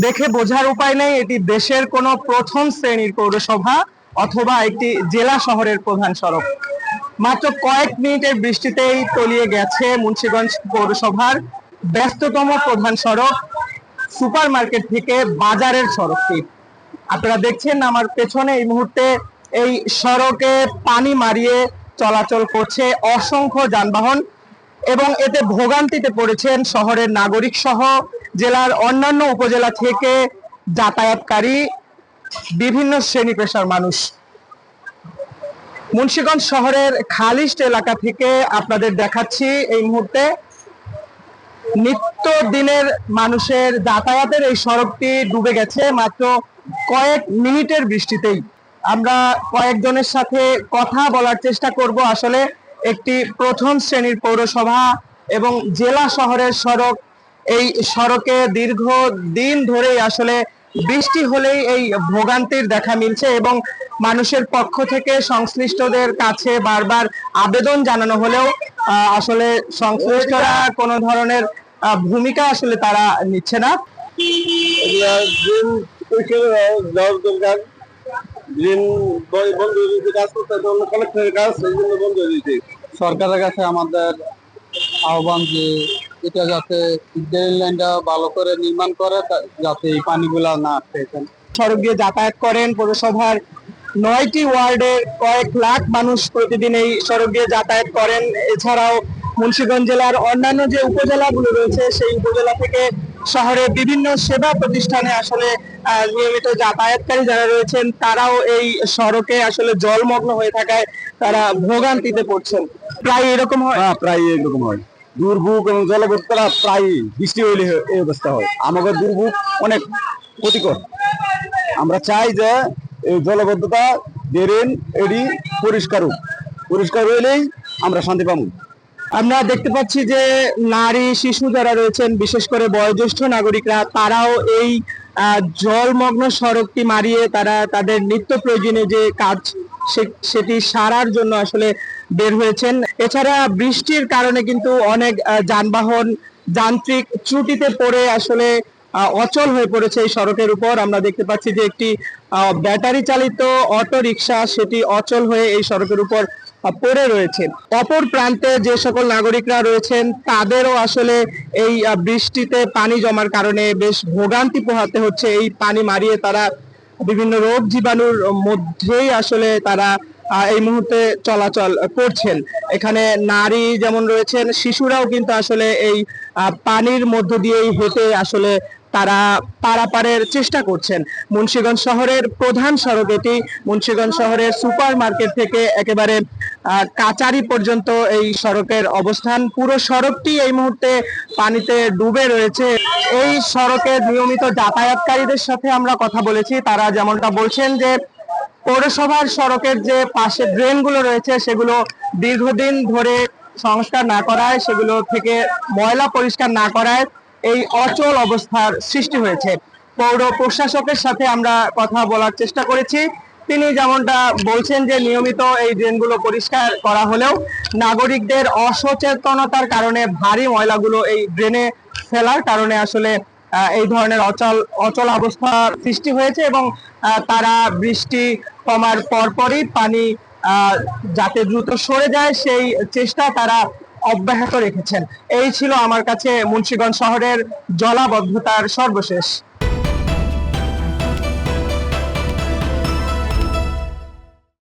দেখে বোঝার উপায় নেই এটি দেশের কোনো প্রথম শ্রেণীর পৌরসভা অথবা একটি জেলা শহরের প্রধান সড়ক। মাত্র কয়েক মিনিটের বৃষ্টিতেই তলিয়ে গেছে মুন্সিগঞ্জ পৌরসভার ব্যস্ততম প্রধান সড়ক, সুপার মার্কেট থেকে বাজারের সড়কটি। আপনারা দেখছেন আমার পেছনে এই মুহূর্তে এই সড়কে পানি মারিয়ে চলাচল করছে অসংখ্য যানবাহন এবং এতে ভোগান্তিতে পড়েছেন শহরের নাগরিক সহ জেলার অন্যান্য উপজেলা থেকে যাতায়াতকারী বিভিন্ন শ্রেণী পেশার মানুষ। মুন্সিগঞ্জ শহরের খালিস্ট এলাকা থেকে আপনাদের দেখাচ্ছি এই মুহূর্তে নিত্য দিনের মানুষের যাতায়াতের এই সড়কটি ডুবে গেছে মাত্র কয়েক মিনিটের বৃষ্টিতেই। আমরা কয়েকজনের সাথে কথা বলার চেষ্টা করব আসলে একটি প্রথম শ্রেণীর পৌরসভা এবং জেলা শহরের সড়ক, এই সড়কে দীর্ঘ দিন ধরেই আসলে বৃষ্টি হলেই এই ভোগান্তির দেখা মিলছে এবং মানুষের পক্ষ থেকে সংশ্লিষ্টদের কাছে বারবার আবেদন জানানো হলেও আসলে সংশ্লিষ্টরা কোনো ধরনের ভূমিকা আসলে তারা নিচ্ছে না। সরকারের কাছে আমাদের আহ্বান যে এটা যাতে ড্রেন লাইনটা ভালো করে নির্মাণ করে, যাতে এই পানিগুলা না আটকে। সড়ক দিয়ে যাতায়াত করেন পৌরসভার 9টি ওয়ার্ডের কয়েক লাখ মানুষ প্রতিদিন এই সড়ক দিয়ে যাতায়াত করেন। এছাড়াও মুন্সিগঞ্জ জেলার অন্যান্য যে উপজেলাগুলো রয়েছে সেই উপজেলা থেকে শহরে বিভিন্ন সেবা প্রতিষ্ঠানে আসলে নিয়মিত যাতায়াতকারী যারা রয়েছেন তারাও এই সড়কে আসলে জলমগ্ন হয়ে থাকায় তারা ভোগান্তিতে পড়ছেন। প্রায় এরকম হয়। প্রায় এরকম হয়, দুর্ভোগ এবং জলবদ্ধতা প্রায় বৃষ্টি হইলে এই অবস্থা হয়। আমাদের দুর্ভোগ অনেক ক্ষতিকর। আমরা চাই যে এই জলবদ্ধতা ড্রেন এডি পরিষ্কার হইলেই আমরা শান্তি পাবো। আমরা দেখতে পাচ্ছি যে নারী শিশু যারা রয়েছেন বিশেষ করে বয়োজ্যেষ্ঠ নাগরিকরা তারাও এই জলমগ্ন সড়কটি মারিয়ে তারা তাদের নিত্য প্রয়োজনীয় যে কাজ সেটি সারার জন্য আসলে বের হয়েছেন। এছাড়া বৃষ্টির কারণে কিন্তু অনেক যানবাহন যান্ত্রিক ত্রুটিতে পড়ে আসলে অচল হয়ে পড়েছে এই সড়কের উপর। আমরা দেখতে পাচ্ছি যে একটি ব্যাটারি চালিত অটো রিকশা সেটি অচল হয়ে এই সড়কের উপর পড়ে রয়েছে। অপর প্রান্তে যে সকল নাগরিকরা রয়েছেন তাদেরও আসলে এই বৃষ্টিতে পানি জমার কারণে বেশ ভোগান্তি পোহাতে হচ্ছে। এই পানি মারিয়ে তারা বিভিন্ন রোগ জীবাণুর মধ্যেই আসলে তারা এই মুহূর্তে চলাচল করছেন। এখানে নারী যেমন রয়েছেন, শিশুরাও কিন্তু আসলে এই পানির মধ্য দিয়েই হেঁটে আসলে তারা পারাপারের চেষ্টা করছেন। মুন্সিগঞ্জ শহরের প্রধান সড়ক এটি। মুন্সিগঞ্জ শহরের সুপার মার্কেট থেকে একেবারে কাচারি পর্যন্ত এই সড়কের অবস্থান। পুরো সড়কটি এই মুহূর্তে পানিতে ডুবে রয়েছে। এই সড়কে নিয়মিত যাতায়াতকারীদের সাথে আমরা কথা বলেছি, তারা যেমনটা বলছেন যে পৌরসভার সড়কের যে পাশে ড্রেনগুলো রয়েছে সেগুলো দীর্ঘদিন ধরে সংস্কার না করায়, সেগুলো থেকে ময়লা পরিষ্কার না করায় এই অচল অবস্থার সৃষ্টি হয়েছে। পৌর প্রশাসকের সাথে আমরা কথা বলার চেষ্টা করেছি, তিনি যেমনটা বলছেন যে নিয়মিত এই ড্রেনগুলো পরিষ্কার করা হলেও নাগরিকদের অসচেতনতার কারণে ভারী ময়লাগুলো এই ড্রেনে ফেলার কারণে আসলে এই ধরনের অচল অবস্থার সৃষ্টি হয়েছে এবং তারা বৃষ্টি কমার পরপরই পানি যাতে দ্রুত সরে যায় সেই চেষ্টা তারা অব্যাহত রেখেছেন। এই ছিল আমার কাছে মুন্সিগঞ্জ শহরের জলাবদ্ধতার সর্বশেষ।